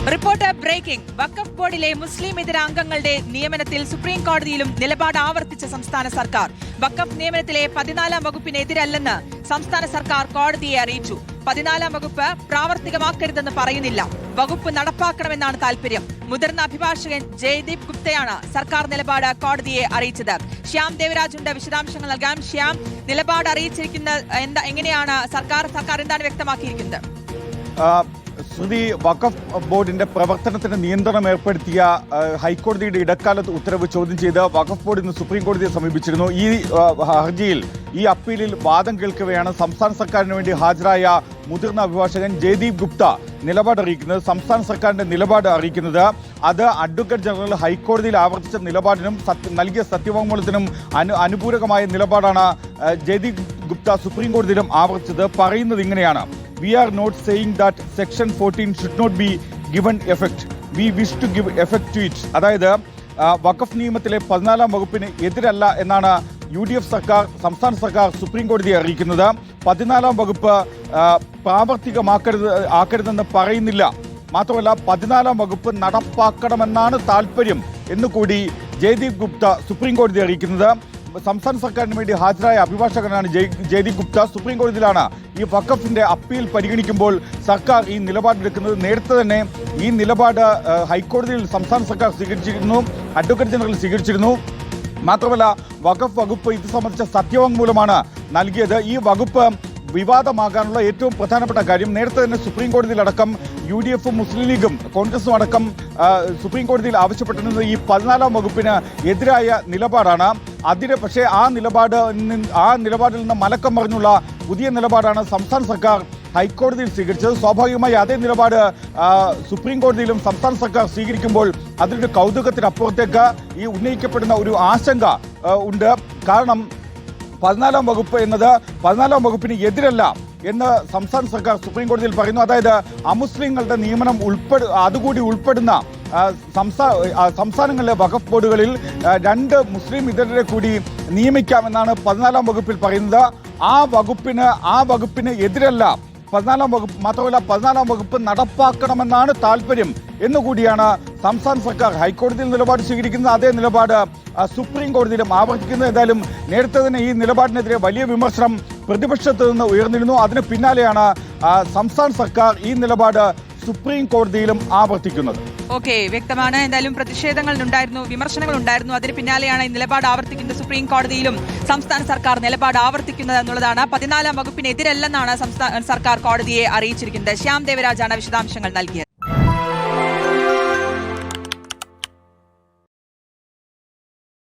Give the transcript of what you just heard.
Report breaking. വഖഫ് ബോർഡിലെ മുസ്ലിം ഇതര അംഗങ്ങളുടെ നിയമനത്തിൽ സുപ്രീം കോടതിയിലും നിലപാട് ആവർത്തിച്ച സംസ്ഥാന സർക്കാർ. വഖഫ് നിയമനത്തിലെ 14-ാം വകുപ്പിനെതിരല്ലെന്ന് സംസ്ഥാന സർക്കാർ കോടതിയെ അറിയിച്ചു. 14-ാം വകുപ്പ് പ്രാവർത്തികമാക്കരുതെന്ന് പറയുന്നില്ല. വകുപ്പ് നടപ്പാക്കണമെന്നാണ് താൽപര്യം. മുതിർന്ന അഭിഭാഷകൻ ജയ്ദീപ് ഗുപ്തയാണ് സർക്കാർ നിലപാട് കോടതിയെ അറിയിച്ചത്. ശ്യാം ദേവരാജുണ്ട്, വിശദാംശങ്ങൾ നൽകാം. ശ്യാം, നിലപാട് അറിയിച്ചിരിക്കുന്നത് എങ്ങനെയാണ്? സർക്കാർ എന്താണ് വ്യക്തമാക്കിയിരിക്കുന്നത്? ശ്രുതി, വഖഫ് ബോർഡിന്റെ പ്രവർത്തനത്തിന് നിയന്ത്രണം ഏർപ്പെടുത്തിയ ഹൈക്കോടതിയുടെ ഇടക്കാല ഉത്തരവ് ചോദ്യം ചെയ്ത് വഖഫ് ബോർഡ് ഇന്ന് സുപ്രീം കോടതിയെ സമീപിച്ചിരുന്നു. ഈ ഹർജിയിൽ, ഈ അപ്പീലിൽ വാദം കേൾക്കവെയാണ് സംസ്ഥാന സർക്കാരിന് വേണ്ടി ഹാജരായ മുതിർന്ന അഭിഭാഷകൻ ജയ്ദീപ് ഗുപ്ത നിലപാട് അറിയിക്കുന്നത്. സംസ്ഥാന സർക്കാരിന്റെ നിലപാട് അറിയിക്കുന്നത് അത് അഡ്വക്കേറ്റ് ജനറൽ ഹൈക്കോടതിയിൽ ആവർത്തിച്ച നിലപാടിനും നൽകിയ സത്യവാങ്മൂലത്തിനും അനുപൂരകമായ നിലപാടാണ് ജയ്ദീപ് ഗുപ്ത സുപ്രീം കോടതിയിലും ആവർത്തിച്ചത്. പറയുന്നത് ഇങ്ങനെയാണ്: We are not saying that Section 14 should not be given effect. We wish to give effect to it. അതായത് വഖഫ് നിയമത്തിലെ 14-ാം വകുപ്പിന് എതിരല്ല എന്നാണ് UDF സർക്കാർ, സംസ്ഥാന സർക്കാർ സുപ്രീം കോടതിയെ അറിയിക്കുന്നത്. 14-ാം വകുപ്പ് പ്രാവർത്തികമാക്കരുതെന്ന് പറയുന്നില്ല. മാത്രമല്ല 14-ാം വകുപ്പ് നടപ്പാക്കണമെന്നാണ് താല്പര്യം എന്നുകൂടി ജയ്ദീപ് ഗുപ്ത സുപ്രീം കോടതിയെ അറിയിക്കുന്നത്. സംസ്ഥാന സർക്കാരിന് വേണ്ടി ഹാജരായ അഭിഭാഷകനാണ് ജയ്ദീപ് ഗുപ്ത. സുപ്രീം കോടതിയിലാണ് ഈ വഖഫിന്റെ അപ്പീൽ പരിഗണിക്കുമ്പോൾ സർക്കാർ ഈ നിലപാടെടുക്കുന്നത്. നേരത്തെ തന്നെ ഈ നിലപാട് ഹൈക്കോടതിയിൽ സംസ്ഥാന സർക്കാർ സ്വീകരിച്ചിരുന്നു, അഡ്വക്കേറ്റ് ജനറൽ സ്വീകരിച്ചിരുന്നു. മാത്രമല്ല വഖഫ് വകുപ്പ് ഇത് സംബന്ധിച്ച സത്യവാങ്മൂലമാണ് നൽകിയത്. ഈ വകുപ്പ് വിവാദമാകാനുള്ള ഏറ്റവും പ്രധാനപ്പെട്ട കാര്യം, നേരത്തെ തന്നെ സുപ്രീം കോടതിയിലടക്കം UDFും മുസ്ലിം ലീഗും കോൺഗ്രസും അടക്കം സുപ്രീം കോടതിയിൽ ആവശ്യപ്പെട്ടിരുന്നത് ഈ 14-ാം വകുപ്പിന് എതിരായ നിലപാടാണ്. പക്ഷേ ആ നിലപാടിൽ നിന്ന് മലക്കം മറിഞ്ഞുള്ള പുതിയ നിലപാടാണ് സംസ്ഥാന സർക്കാർ ഹൈക്കോടതിയിൽ സ്വീകരിച്ചത്. സ്വാഭാവികമായി അതേ നിലപാട് സുപ്രീം കോടതിയിലും സംസ്ഥാന സർക്കാർ സ്വീകരിക്കുമ്പോൾ അതിലൊരു കൗതുകത്തിനപ്പുറത്തേക്ക് ഈ ഉന്നയിക്കപ്പെടുന്ന ഒരു ആശങ്ക ഉണ്ട്. കാരണം 14-ാം വകുപ്പ് എന്നത് 14-ാം വകുപ്പിന് എതിരല്ല എന്ന് സംസ്ഥാന സർക്കാർ സുപ്രീം കോടതിയിൽ പറയുന്നു. അതായത് അമുസ്ലിങ്ങളുടെ നിയമനം അതുകൂടി ഉൾപ്പെടുന്ന സംസ്ഥാനങ്ങളിലെ വഖഫ് ബോർഡുകളിൽ 2 മുസ്ലിം ഇതരരെ കൂടി നിയമിക്കാമെന്നാണ് 14-ാം വകുപ്പിൽ പറയുന്നത്. ആ വകുപ്പിന് എതിരല്ല 14-ാം വകുപ്പ്. മാത്രമല്ല 14-ാം വകുപ്പ് നടപ്പാക്കണമെന്നാണ് താല്പര്യം എന്നുകൂടിയാണ് സംസ്ഥാന സർക്കാർ ഹൈക്കോടതിയിൽ നിലപാട് സ്വീകരിക്കുന്നത്. അതേ നിലപാട് സുപ്രീം കോടതിയിലും ആവർത്തിക്കുന്നത്. എന്തായാലും നേരത്തെ തന്നെ ഈ നിലപാടിനെതിരെ വലിയ വിമർശനം പ്രതിപക്ഷത്ത് നിന്ന് ഉയർന്നിരുന്നു. അതിന് പിന്നാലെയാണ് സംസ്ഥാന സർക്കാർ ഈ നിലപാട് സുപ്രീം കോടതിയിലും ആവർത്തിക്കുന്നത്. ഓക്കെ, വ്യക്തമാണ്. എന്തായാലും പ്രതിഷേധങ്ങൾ ഉണ്ടായിരുന്നു, വിമർശനങ്ങൾ ഉണ്ടായിരുന്നു. അതിന് പിന്നാലെയാണ് ഈ നിലപാട് ആവർത്തിക്കുന്നത്. സുപ്രീം കോടതിയിലും സംസ്ഥാന സർക്കാർ നിലപാട് ആവർത്തിക്കുന്നത് എന്നുള്ളതാണ്. 14-ാം വകുപ്പിനെതിരല്ലെന്നാണ് സംസ്ഥാന സർക്കാർ കോടതിയെ അറിയിച്ചിരിക്കുന്നത്. ശ്യാം ദേവരാജാണ് വിശദാംശങ്ങൾ നൽകിയത്.